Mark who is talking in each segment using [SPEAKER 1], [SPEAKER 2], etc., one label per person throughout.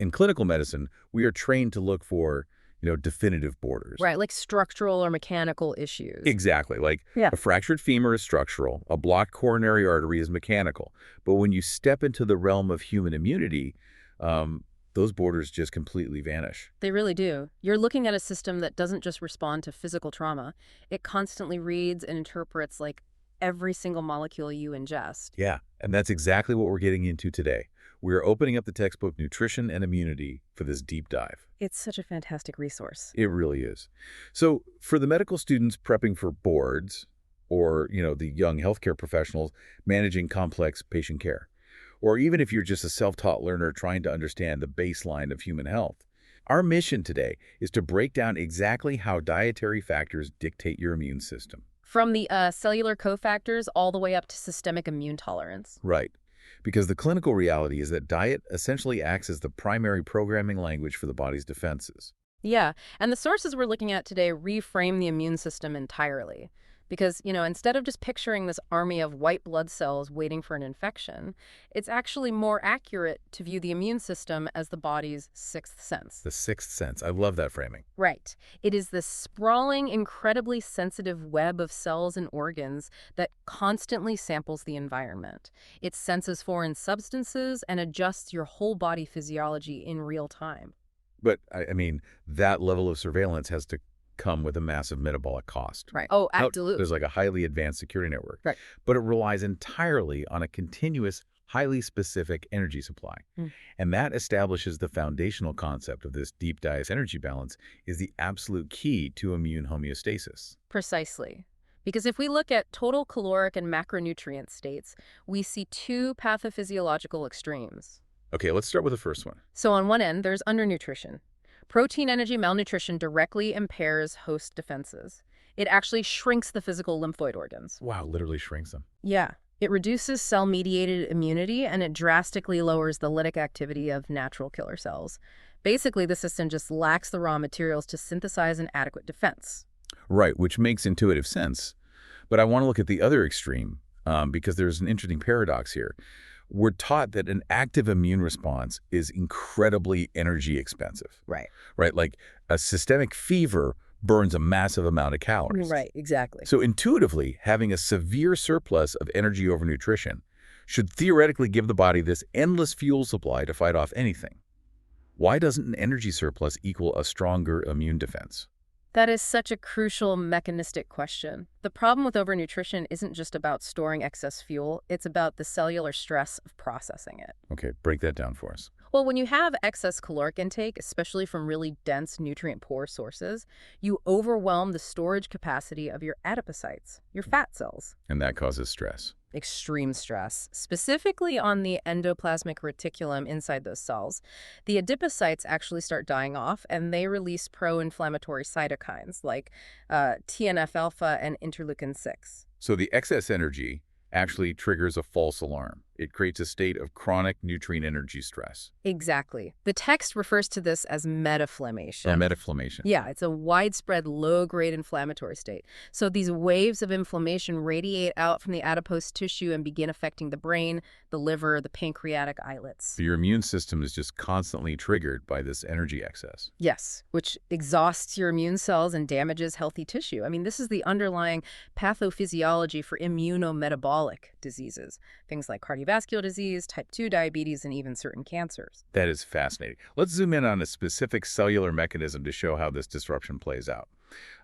[SPEAKER 1] in clinical medicine, we are trained to look for, definitive borders.
[SPEAKER 2] Right, like structural or mechanical issues.
[SPEAKER 1] Exactly. Like
[SPEAKER 2] Yeah.
[SPEAKER 1] a fractured femur is structural, a blocked coronary artery is mechanical. But when you step into the realm of human immunity, those borders just completely vanish.
[SPEAKER 2] They really do. You're looking at a system that doesn't just respond to physical trauma. It constantly reads and interprets like every single molecule you ingest.
[SPEAKER 1] Yeah, and that's exactly what we're getting into today. We are opening up the textbook Nutrition and Immunity for this deep dive.
[SPEAKER 2] It's such a fantastic resource.
[SPEAKER 1] It really is. So for the medical students prepping for boards or, the young healthcare professionals managing complex patient care, or even if you're just a self-taught learner trying to understand the baseline of human health, our mission today is to break down exactly how dietary factors dictate your immune system.
[SPEAKER 2] From the cellular cofactors all the way up to systemic immune tolerance.
[SPEAKER 1] Right. Because the clinical reality is that diet essentially acts as the primary programming language for the body's defenses.
[SPEAKER 2] Yeah, and the sources we're looking at today reframe the immune system entirely. Because, instead of just picturing this army of white blood cells waiting for an infection, it's actually more accurate to view the immune system as the body's sixth sense.
[SPEAKER 1] The sixth sense. I love that framing.
[SPEAKER 2] Right. It is this sprawling, incredibly sensitive web of cells and organs that constantly samples the environment. It senses foreign substances and adjusts your whole body physiology in real time.
[SPEAKER 1] But, I mean, that level of surveillance has to come with a massive metabolic cost.
[SPEAKER 2] Right. Oh,
[SPEAKER 1] Now,
[SPEAKER 2] absolutely.
[SPEAKER 1] there's like a highly advanced security network.
[SPEAKER 2] Right.
[SPEAKER 1] But it relies entirely on a continuous, highly specific energy supply. And that establishes the foundational concept of this deep diet energy balance is the absolute key to immune homeostasis.
[SPEAKER 2] Precisely. Because if we look at total caloric and macronutrient states, we see two pathophysiological extremes.
[SPEAKER 1] Okay, let's start with the first one.
[SPEAKER 2] So on one end, there's undernutrition. Protein energy malnutrition directly impairs host defenses. It actually shrinks the physical lymphoid organs.
[SPEAKER 1] Wow, literally shrinks them.
[SPEAKER 2] Yeah. It reduces cell-mediated immunity, and it drastically lowers the lytic activity of natural killer cells. Basically, the system just lacks the raw materials to synthesize an adequate defense.
[SPEAKER 1] Right, which makes intuitive sense. But I want to look at the other extreme because there's an interesting paradox here. We're taught that an active immune response is incredibly energy expensive.
[SPEAKER 2] Right.
[SPEAKER 1] Right, like a systemic fever burns a massive amount of calories.
[SPEAKER 2] Right, exactly.
[SPEAKER 1] So intuitively, having a severe surplus of energy overnutrition should theoretically give the body this endless fuel supply to fight off anything. Why doesn't an energy surplus equal a stronger immune defense?
[SPEAKER 2] That is such a crucial mechanistic question. The problem with overnutrition isn't just about storing excess fuel, it's about the cellular stress of processing it.
[SPEAKER 1] Okay, break that down for us.
[SPEAKER 2] Well, when you have excess caloric intake, especially from really dense, nutrient-poor sources, you overwhelm the storage capacity of your adipocytes, your fat cells.
[SPEAKER 1] And that causes stress.
[SPEAKER 2] Extreme stress, specifically on the endoplasmic reticulum inside those cells. The adipocytes actually start dying off, and they release pro-inflammatory cytokines like TNF-alpha and interleukin-6.
[SPEAKER 1] So the excess energy actually triggers a false alarm. It creates a state of chronic nutrient energy stress.
[SPEAKER 2] Exactly. The text refers to this as metaflammation.
[SPEAKER 1] Or metaflammation.
[SPEAKER 2] Yeah, it's a widespread low-grade inflammatory state. So these waves of inflammation radiate out from the adipose tissue and begin affecting the brain, the liver, the pancreatic islets.
[SPEAKER 1] So your immune system is just constantly triggered by this energy excess.
[SPEAKER 2] Yes, which exhausts your immune cells and damages healthy tissue. I mean, this is the underlying pathophysiology for immunometabolic diseases, things like cardiovascular disease, type 2 diabetes, and even certain cancers.
[SPEAKER 1] That is fascinating. Let's zoom in on a specific cellular mechanism to show how this disruption plays out.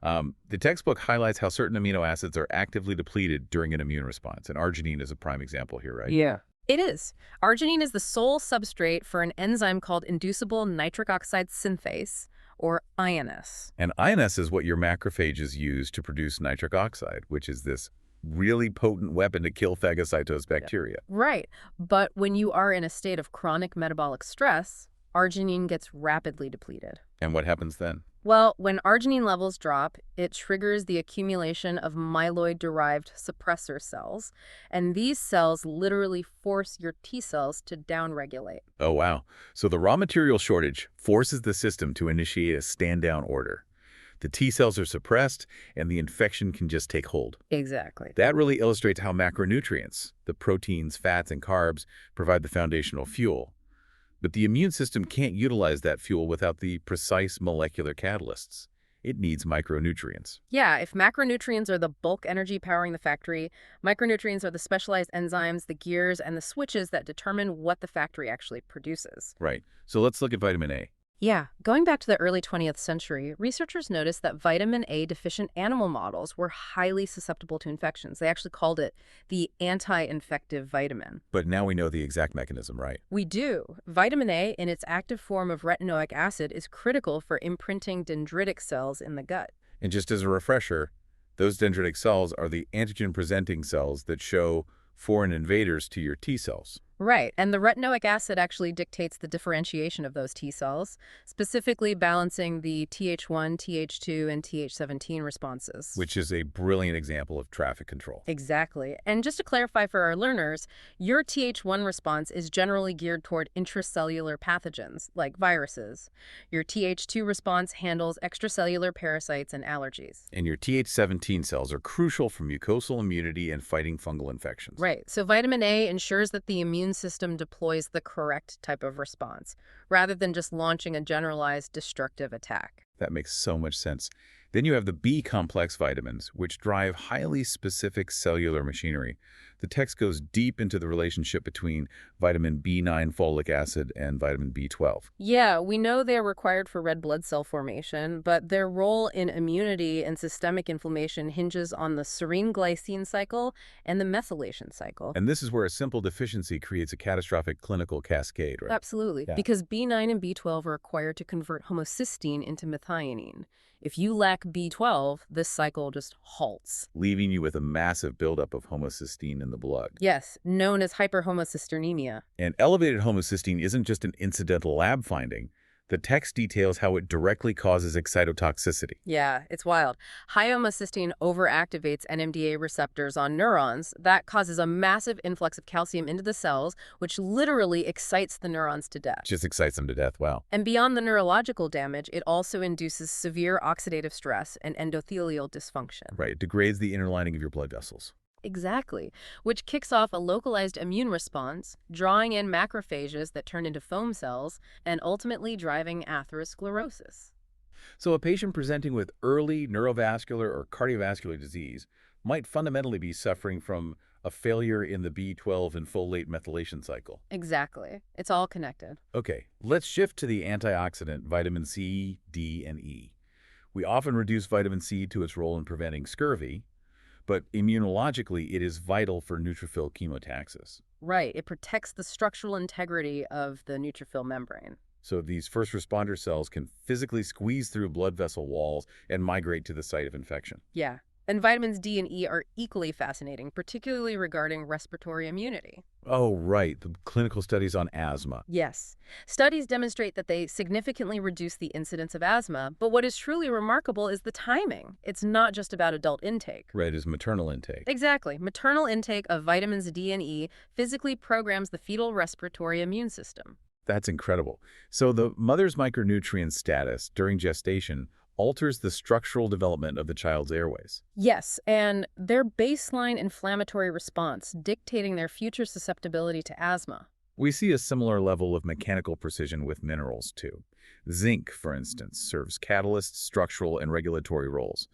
[SPEAKER 1] The textbook highlights how certain amino acids are actively depleted during an immune response, and arginine is a prime example here, right?
[SPEAKER 2] Yeah. It is. Arginine is the sole substrate for an enzyme called inducible nitric oxide synthase, or INS.
[SPEAKER 1] And INS is what your macrophages use to produce nitric oxide, which is this really potent weapon to kill phagocytose bacteria.
[SPEAKER 2] Right. But when you are in a state of chronic metabolic stress, arginine gets rapidly depleted.
[SPEAKER 1] And what happens then?
[SPEAKER 2] Well, when arginine levels drop, it triggers the accumulation of myeloid-derived suppressor cells, and these cells literally force your T cells to downregulate.
[SPEAKER 1] Oh, wow. So the raw material shortage forces the system to initiate a stand-down order. The T cells are suppressed, and the infection can just take hold.
[SPEAKER 2] Exactly.
[SPEAKER 1] That really illustrates how macronutrients, the proteins, fats, and carbs, provide the foundational fuel. But the immune system can't utilize that fuel without the precise molecular catalysts. It needs micronutrients.
[SPEAKER 2] Yeah, if macronutrients are the bulk energy powering the factory, micronutrients are the specialized enzymes, the gears, and the switches that determine what the factory actually produces.
[SPEAKER 1] Right. So let's look at vitamin A.
[SPEAKER 2] Yeah, going back to the early 20th century, researchers noticed that vitamin A deficient animal models were highly susceptible to infections. They actually called it the anti-infective vitamin.
[SPEAKER 1] But now we know the exact mechanism, right?
[SPEAKER 2] We do. Vitamin A, in its active form of retinoic acid, is critical for imprinting dendritic cells in the gut.
[SPEAKER 1] And just as a refresher, those dendritic cells are the antigen-presenting cells that show foreign invaders to your T cells.
[SPEAKER 2] Right, and the retinoic acid actually dictates the differentiation of those T cells, specifically balancing the Th1, Th2, and Th17 responses.
[SPEAKER 1] Which is a brilliant example of traffic control.
[SPEAKER 2] Exactly. And just to clarify for our learners, your Th1 response is generally geared toward intracellular pathogens, like viruses. Your Th2 response handles extracellular parasites and allergies.
[SPEAKER 1] And your Th17 cells are crucial for mucosal immunity and fighting fungal infections.
[SPEAKER 2] Right. So vitamin A ensures that the immune system deploys the correct type of response, rather than just launching a generalized destructive attack.
[SPEAKER 1] That makes so much sense. Then you have the B-complex vitamins, which drive highly specific cellular machinery. The text goes deep into the relationship between vitamin B9 folic acid and vitamin B12.
[SPEAKER 2] Yeah, we know they're required for red blood cell formation, but their role in immunity and systemic inflammation hinges on the serine glycine cycle and the methylation cycle.
[SPEAKER 1] And this is where a simple deficiency creates a catastrophic clinical cascade, right?
[SPEAKER 2] Absolutely,
[SPEAKER 1] Yeah.
[SPEAKER 2] because B9 and B12 are required to convert homocysteine into methionine. If you lack B12, this cycle just halts.
[SPEAKER 1] Leaving you with a massive buildup of homocysteine in the blood.
[SPEAKER 2] Yes, known as hyperhomocystinemia.
[SPEAKER 1] And elevated homocysteine isn't just an incidental lab finding. The text details how it directly causes excitotoxicity.
[SPEAKER 2] Yeah, it's wild. High homocysteine overactivates NMDA receptors on neurons. That causes a massive influx of calcium into the cells, which literally excites the neurons to death.
[SPEAKER 1] Just excites them to death. Wow.
[SPEAKER 2] And beyond the neurological damage, it also induces severe oxidative stress and endothelial dysfunction.
[SPEAKER 1] Right. It degrades the inner lining of your blood vessels.
[SPEAKER 2] Exactly, which kicks off a localized immune response, drawing in macrophages that turn into foam cells, and ultimately driving atherosclerosis.
[SPEAKER 1] So a patient presenting with early neurovascular or cardiovascular disease might fundamentally be suffering from a failure in the B12 and folate methylation cycle.
[SPEAKER 2] Exactly. It's all connected.
[SPEAKER 1] Okay, let's shift to the antioxidant vitamin C, D, and E. We often reduce vitamin C to its role in preventing scurvy, but immunologically, it is vital for neutrophil chemotaxis.
[SPEAKER 2] Right. It protects the structural integrity of the neutrophil membrane.
[SPEAKER 1] So these first responder cells can physically squeeze through blood vessel walls and migrate to the site of infection.
[SPEAKER 2] Yeah. And vitamins D and E are equally fascinating, particularly regarding respiratory immunity.
[SPEAKER 1] Oh, right. The clinical studies on asthma.
[SPEAKER 2] Yes. Studies demonstrate that they significantly reduce the incidence of asthma, but what is truly remarkable is the timing. It's not just about adult intake.
[SPEAKER 1] Right, is maternal intake.
[SPEAKER 2] Exactly. Maternal intake of vitamins D and E physically programs the fetal respiratory immune system.
[SPEAKER 1] That's incredible. So the mother's micronutrient status during gestation alters the structural development of the child's airways.
[SPEAKER 2] Yes, and their baseline inflammatory response dictating their future susceptibility to asthma.
[SPEAKER 1] We see a similar level of mechanical precision with minerals, too. Zinc, for instance, serves catalyst, structural, and regulatory roles.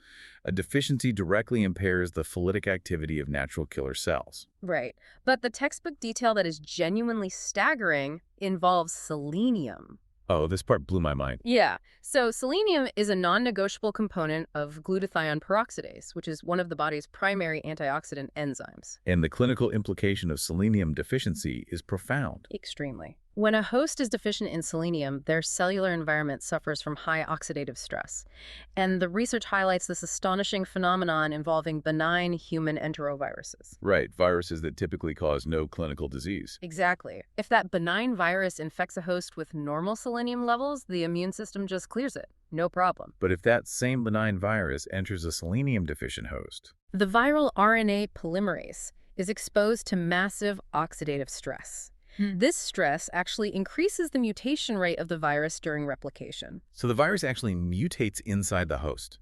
[SPEAKER 1] A deficiency directly impairs the pholytic activity of natural killer cells.
[SPEAKER 2] Right. But the textbook detail that is genuinely staggering involves selenium.
[SPEAKER 1] Oh, this part blew my mind.
[SPEAKER 2] Yeah. So selenium is a non-negotiable component of glutathione peroxidase, which is one of the body's primary antioxidant enzymes.
[SPEAKER 1] And the clinical implication of selenium deficiency is profound.
[SPEAKER 2] Extremely. When a host is deficient in selenium, their cellular environment suffers from high oxidative stress. And the research highlights this astonishing phenomenon involving benign human enteroviruses.
[SPEAKER 1] Right, viruses that typically cause no clinical disease.
[SPEAKER 2] Exactly. If that benign virus infects a host with normal selenium levels, the immune system just clears it. No problem.
[SPEAKER 1] But if that same benign virus enters a selenium-deficient host,
[SPEAKER 2] the viral RNA polymerase is exposed to massive oxidative stress. This stress actually increases the mutation rate of the virus during replication.
[SPEAKER 1] so the virus actually mutates inside the host.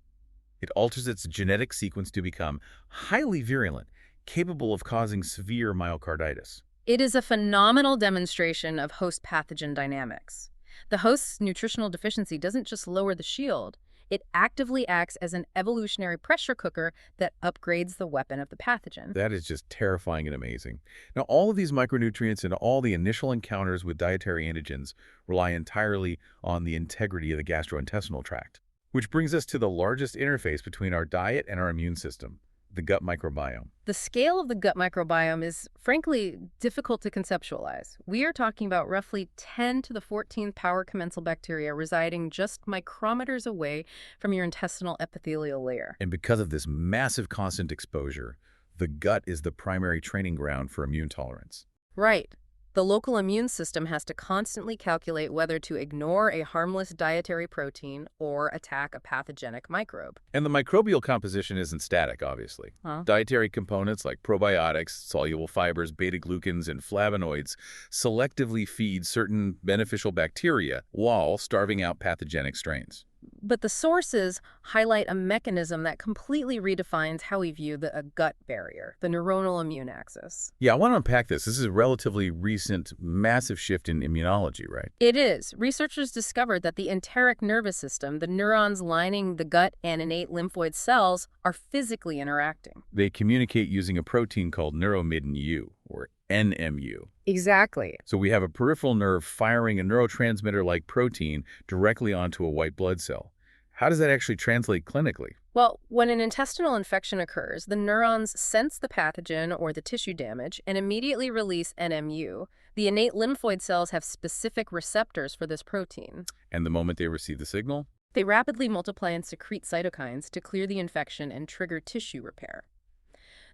[SPEAKER 1] It alters its genetic sequence to become highly virulent, capable of causing severe myocarditis.
[SPEAKER 2] It is a phenomenal demonstration of host pathogen dynamics. The host's nutritional deficiency doesn't just lower the shield, it actively acts as an evolutionary pressure cooker that upgrades the weapon of the pathogen.
[SPEAKER 1] That is just terrifying and amazing. Now, all of these micronutrients and all the initial encounters with dietary antigens rely entirely on the integrity of the gastrointestinal tract, which brings us to the largest interface between our diet and our immune system, the gut microbiome.
[SPEAKER 2] The scale of the gut microbiome is, frankly, difficult to conceptualize. We are talking about roughly 10 to the 14th power commensal bacteria residing just micrometers away from your intestinal epithelial layer.
[SPEAKER 1] And because of this massive constant exposure, the gut is the primary training ground for immune tolerance.
[SPEAKER 2] Right. The local immune system has to constantly calculate whether to ignore a harmless dietary protein or attack a pathogenic microbe.
[SPEAKER 1] And the microbial composition isn't static, obviously.
[SPEAKER 2] Huh?
[SPEAKER 1] Dietary components like probiotics, soluble fibers, beta-glucans, and flavonoids selectively feed certain beneficial bacteria while starving out pathogenic strains.
[SPEAKER 2] But the sources highlight a mechanism that completely redefines how we view the gut barrier, the neuronal immune axis.
[SPEAKER 1] Yeah, I want to unpack this. This is a relatively recent, massive shift in immunology, right?
[SPEAKER 2] It is. Researchers discovered that the enteric nervous system, the neurons lining the gut and innate lymphoid cells, are physically interacting.
[SPEAKER 1] They communicate using a protein called neuromidin U, or NMU.
[SPEAKER 2] Exactly.
[SPEAKER 1] So we have a peripheral nerve firing a neurotransmitter-like protein directly onto a white blood cell. How does that actually translate clinically?
[SPEAKER 2] Well, when an intestinal infection occurs, the neurons sense the pathogen or the tissue damage and immediately release NMU. The innate lymphoid cells have specific receptors for this protein.
[SPEAKER 1] And the moment they receive the signal?
[SPEAKER 2] They rapidly multiply and secrete cytokines to clear the infection and trigger tissue repair.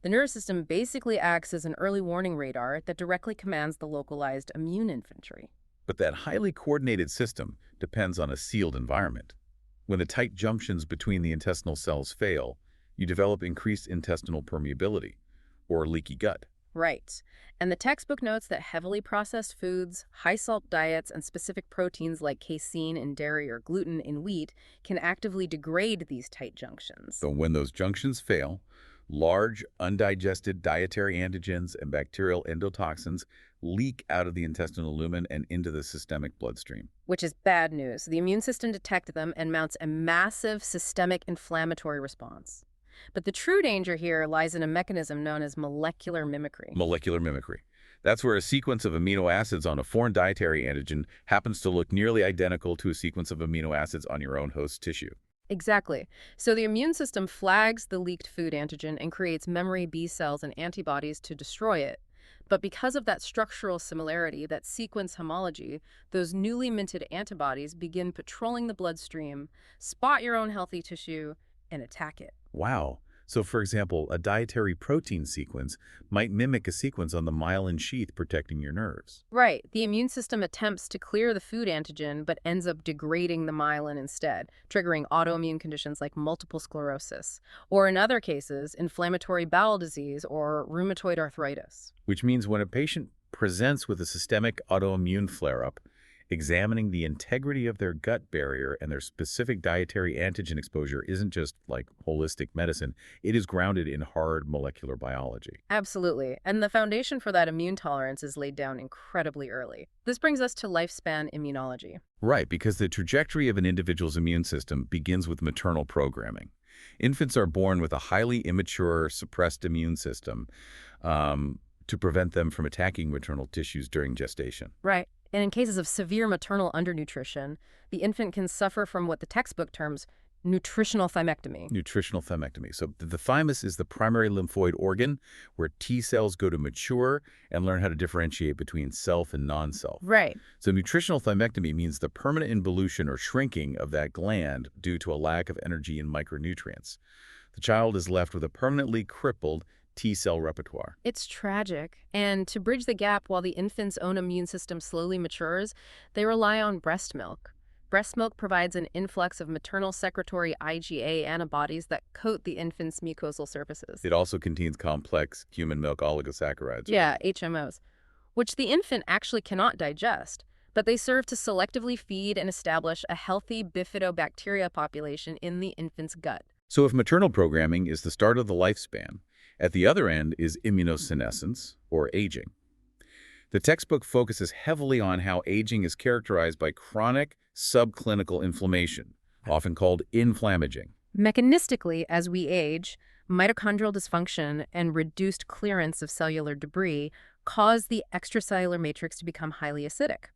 [SPEAKER 2] The nervous system basically acts as an early warning radar that directly commands the localized immune infantry.
[SPEAKER 1] But that highly coordinated system depends on a sealed environment. When the tight junctions between the intestinal cells fail, you develop increased intestinal permeability, or leaky gut.
[SPEAKER 2] Right. And the textbook notes that heavily processed foods, high-salt diets, and specific proteins like casein in dairy or gluten in wheat can actively degrade these tight junctions.
[SPEAKER 1] So when those junctions fail, large, undigested dietary antigens and bacterial endotoxins leak out of the intestinal lumen and into the systemic bloodstream.
[SPEAKER 2] Which is bad news. The immune system detects them and mounts a massive systemic inflammatory response. But the true danger here lies in a mechanism known as molecular mimicry.
[SPEAKER 1] Molecular mimicry. That's where a sequence of amino acids on a foreign dietary antigen happens to look nearly identical to a sequence of amino acids on your own host tissue.
[SPEAKER 2] Exactly. So the immune system flags the leaked food antigen and creates memory B cells and antibodies to destroy it. But because of that structural similarity, that sequence homology, those newly minted antibodies begin patrolling the bloodstream, spot your own healthy tissue, and attack it.
[SPEAKER 1] Wow. So, for example, a dietary protein sequence might mimic a sequence on the myelin sheath protecting your nerves.
[SPEAKER 2] Right. The immune system attempts to clear the food antigen, but ends up degrading the myelin instead, triggering autoimmune conditions like multiple sclerosis, or in other cases, inflammatory bowel disease or rheumatoid arthritis.
[SPEAKER 1] Which means when a patient presents with a systemic autoimmune flare-up, examining the integrity of their gut barrier and their specific dietary antigen exposure isn't just like holistic medicine, it is grounded in hard molecular biology.
[SPEAKER 2] Absolutely. And the foundation for that immune tolerance is laid down incredibly early. This brings us to lifespan immunology.
[SPEAKER 1] Right, because the trajectory of an individual's immune system begins with maternal programming. Infants are born with a highly immature, suppressed immune system to prevent them from attacking maternal tissues during gestation.
[SPEAKER 2] Right. And in cases of severe maternal undernutrition, the infant can suffer from what the textbook terms nutritional thymectomy.
[SPEAKER 1] Nutritional thymectomy. So the thymus is the primary lymphoid organ where T cells go to mature and learn how to differentiate between self and non-self.
[SPEAKER 2] Right.
[SPEAKER 1] So nutritional thymectomy means the permanent involution or shrinking of that gland due to a lack of energy and micronutrients. The child is left with a permanently crippled T-cell repertoire.
[SPEAKER 2] It's tragic. And to bridge the gap while the infant's own immune system slowly matures, they rely on breast milk. Breast milk provides an influx of maternal secretory IgA antibodies that coat the infant's mucosal surfaces.
[SPEAKER 1] It also contains complex human milk oligosaccharides.
[SPEAKER 2] Yeah, HMOs, which the infant actually cannot digest, but they serve to selectively feed and establish a healthy bifidobacteria population in the infant's gut.
[SPEAKER 1] So if maternal programming is the start of the lifespan, at the other end is immunosenescence, or aging. The textbook focuses heavily on how aging is characterized by chronic subclinical inflammation, often called inflammaging.
[SPEAKER 2] Mechanistically, as we age, mitochondrial dysfunction and reduced clearance of cellular debris cause the extracellular matrix to become highly acidic.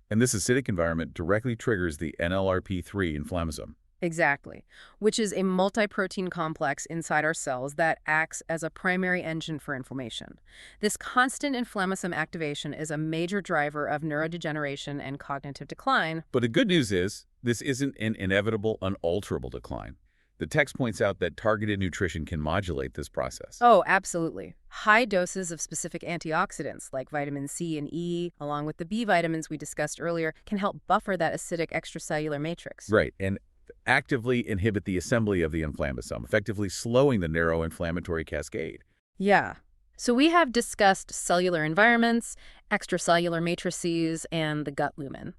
[SPEAKER 1] And this acidic environment directly triggers the NLRP3 inflammasome.
[SPEAKER 2] Exactly, which is a multi-protein complex inside our cells that acts as a primary engine for inflammation. This constant inflammasome activation is a major driver of neurodegeneration and cognitive decline.
[SPEAKER 1] But the good news is, this isn't an inevitable, unalterable decline. The text points out that targeted nutrition can modulate this process.
[SPEAKER 2] Oh, absolutely. High doses of specific antioxidants like vitamin C and E, along with the B vitamins we discussed earlier, can help buffer that acidic extracellular matrix.
[SPEAKER 1] Right, and actively inhibit the assembly of the inflammasome, effectively slowing the neuroinflammatory cascade.
[SPEAKER 2] Yeah. So we have discussed cellular environments, extracellular matrices, and the gut lumen.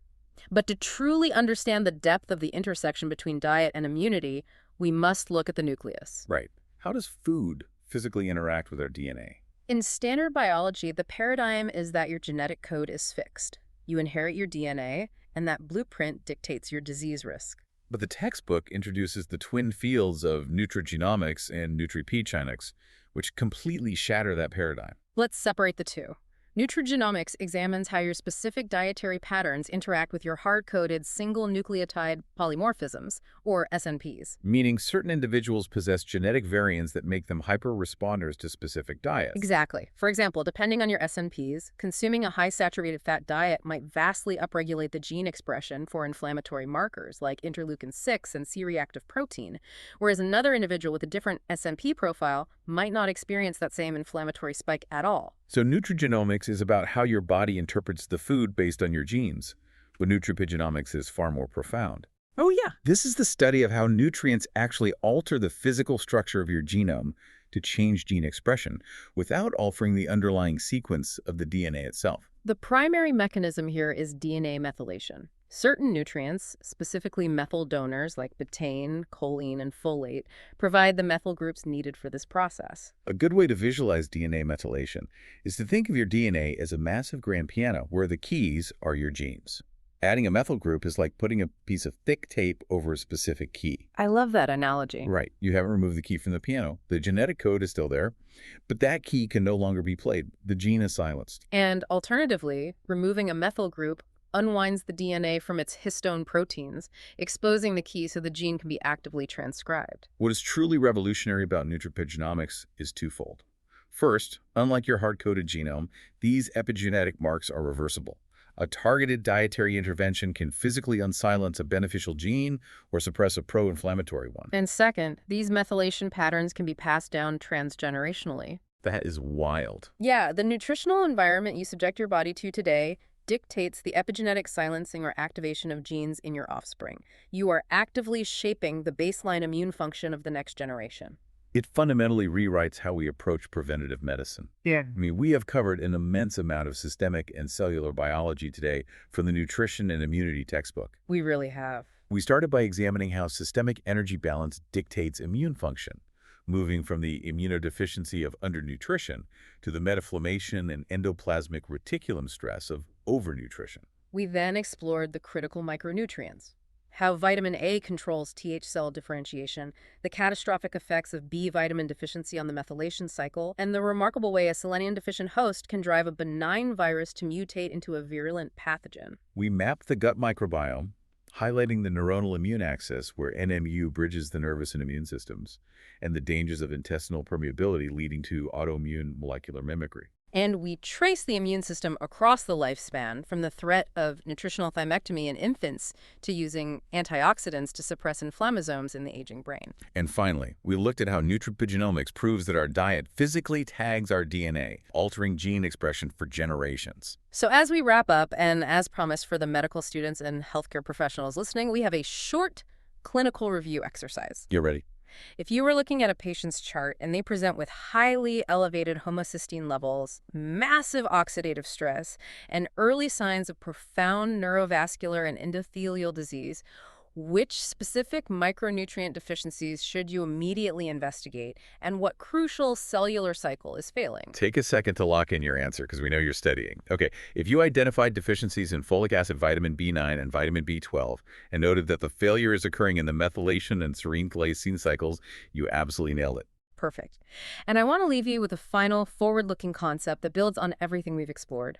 [SPEAKER 2] But to truly understand the depth of the intersection between diet and immunity, we must look at the nucleus.
[SPEAKER 1] Right. How does food physically interact with our DNA?
[SPEAKER 2] In standard biology, the paradigm is that your genetic code is fixed. You inherit your DNA, and that blueprint dictates your disease risk.
[SPEAKER 1] But the textbook introduces the twin fields of nutrigenomics and nutripegenomics, which completely shatter that paradigm.
[SPEAKER 2] Let's separate the two. Nutrigenomics examines how your specific dietary patterns interact with your hard-coded single nucleotide polymorphisms, or SNPs.
[SPEAKER 1] Meaning certain individuals possess genetic variants that make them hyper-responders to specific diets.
[SPEAKER 2] Exactly. For example, depending on your SNPs, consuming a high-saturated fat diet might vastly upregulate the gene expression for inflammatory markers like interleukin-6 and C-reactive protein, whereas another individual with a different SNP profile might not experience that same inflammatory spike at all.
[SPEAKER 1] So nutrigenomics is about how your body interprets the food based on your genes, but nutripegenomics is far more profound.
[SPEAKER 2] Oh, yeah.
[SPEAKER 1] This is the study of how nutrients actually alter the physical structure of your genome to change gene expression without altering the underlying sequence of the DNA itself.
[SPEAKER 2] The primary mechanism here is DNA methylation. Certain nutrients, specifically methyl donors like betaine, choline, and folate, provide the methyl groups needed for this process.
[SPEAKER 1] A good way to visualize DNA methylation is to think of your DNA as a massive grand piano where the keys are your genes. Adding a methyl group is like putting a piece of thick tape over a specific key.
[SPEAKER 2] I love that analogy.
[SPEAKER 1] Right. You haven't removed the key from the piano. The genetic code is still there, but that key can no longer be played. The gene is silenced.
[SPEAKER 2] And alternatively, removing a methyl group unwinds the DNA from its histone proteins, exposing the key so the gene can be actively transcribed.
[SPEAKER 1] What is truly revolutionary about nutripegenomics is twofold. First, unlike your hard-coded genome, these epigenetic marks are reversible. A targeted dietary intervention can physically unsilence a beneficial gene or suppress a pro-inflammatory one.
[SPEAKER 2] And second, these methylation patterns can be passed down transgenerationally.
[SPEAKER 1] That is wild.
[SPEAKER 2] Yeah, the nutritional environment you subject your body to today dictates the epigenetic silencing or activation of genes in your offspring. You are actively shaping the baseline immune function of the next generation.
[SPEAKER 1] It fundamentally rewrites how we approach preventative medicine.
[SPEAKER 3] Yeah.
[SPEAKER 1] I mean, we have covered an immense amount of systemic and cellular biology today from the nutrition and immunity textbook.
[SPEAKER 2] We really have.
[SPEAKER 1] We started by examining how systemic energy balance dictates immune function, moving from the immunodeficiency of undernutrition to the metaflammation and endoplasmic reticulum stress of overnutrition.
[SPEAKER 2] We then explored the critical micronutrients, how vitamin A controls Th cell differentiation, the catastrophic effects of B vitamin deficiency on the methylation cycle, and the remarkable way a selenium-deficient host can drive a benign virus to mutate into a virulent pathogen.
[SPEAKER 1] We mapped the gut microbiome, highlighting the neuronal immune axis where NMU bridges the nervous and immune systems, and the dangers of intestinal permeability leading to autoimmune molecular mimicry.
[SPEAKER 2] And we trace the immune system across the lifespan, from the threat of nutritional thymectomy in infants to using antioxidants to suppress inflammasomes in the aging brain.
[SPEAKER 1] And finally, we looked at how nutripegenomics proves that our diet physically tags our DNA, altering gene expression for generations.
[SPEAKER 2] So as we wrap up, and as promised for the medical students and healthcare professionals listening, we have a short clinical review exercise.
[SPEAKER 1] You ready?
[SPEAKER 2] If you were looking at a patient's chart and they present with highly elevated homocysteine levels, massive oxidative stress, and early signs of profound neurovascular and endothelial disease, Which specific micronutrient deficiencies should you immediately investigate, and what crucial cellular cycle is failing?
[SPEAKER 1] Take a second to lock in your answer because we know you're studying. Okay, if you identified deficiencies in folic acid, vitamin B9, and vitamin B12, and noted that the failure is occurring in the methylation and serine glycine cycles, you absolutely nailed it.
[SPEAKER 2] Perfect. And I want to leave you with a final forward-looking concept that builds on everything we've explored.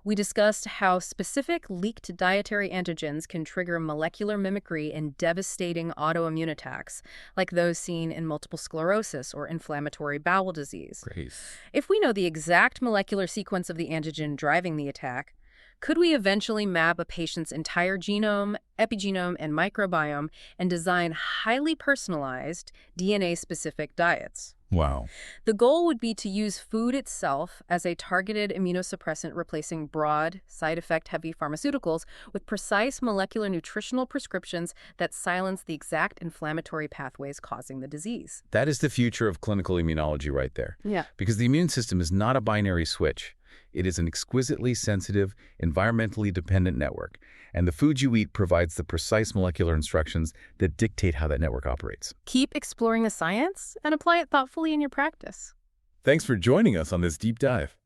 [SPEAKER 2] We discussed how specific leaked dietary antigens can trigger molecular mimicry and devastating autoimmune attacks, like those seen in multiple sclerosis or inflammatory bowel disease.
[SPEAKER 1] Great.
[SPEAKER 2] If we know the exact molecular sequence of the antigen driving the attack, could we eventually map a patient's entire genome, epigenome, and microbiome and design highly personalized, DNA-specific diets?
[SPEAKER 1] Wow.
[SPEAKER 2] The goal would be to use food itself as a targeted immunosuppressant, replacing broad, side effect-heavy pharmaceuticals with precise molecular nutritional prescriptions that silence the exact inflammatory pathways causing the disease.
[SPEAKER 1] That is the future of clinical immunology right there.
[SPEAKER 2] Yeah.
[SPEAKER 1] Because the immune system is not a binary switch. It is an exquisitely sensitive, environmentally dependent network, and the food you eat provides the precise molecular instructions that dictate how that network operates.
[SPEAKER 2] Keep exploring the science and apply it thoughtfully in your practice.
[SPEAKER 1] Thanks for joining us on this deep dive.